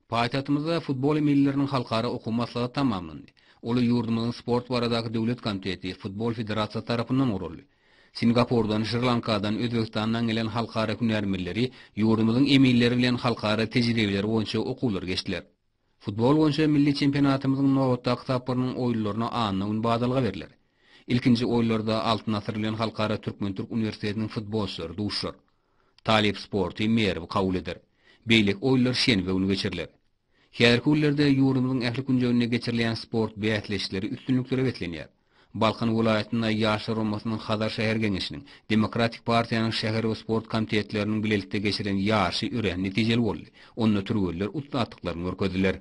Paytahtımızda futbol millilerinin halkara okuma maslahatı tamamlandı. Olu yurdumuzun sport baradaki devlet komiteti Futbol Federasyası tarafından oruldu. Singapur'dan, Sri Lanka'dan, Özbekistan'dan gelen halkara hünermilleri yurdumuzun emilleri bilen halkara tecrübeleri boyunca okullar geçtiler. Futbol boyunca milli çempionatımızın nowatda kitaplarının oyunlarına anına badalga veriler. İlkinci oyunlarda altın asırlayan halkara Türkmen-Türk Üniversitesi'nin futbolçuları duşlar. Talip sportu mervi kabul eder. Beylik oyunlar şen ve geçirilir. Her kullerde yurdumuzun ehli günjönüne geçirilen sport bätleşleri üstünlükleri betlenýär. Balkan vilayetinde Yaşar olmasının Hazar şehir Geňeşiniň, Demokratik Partiýanyň şehir we sport komitetleriniň bilelikde geçiren ýaşy üren netijeli boldy. Onda türgüller utlatdyklaryny görkezdiler.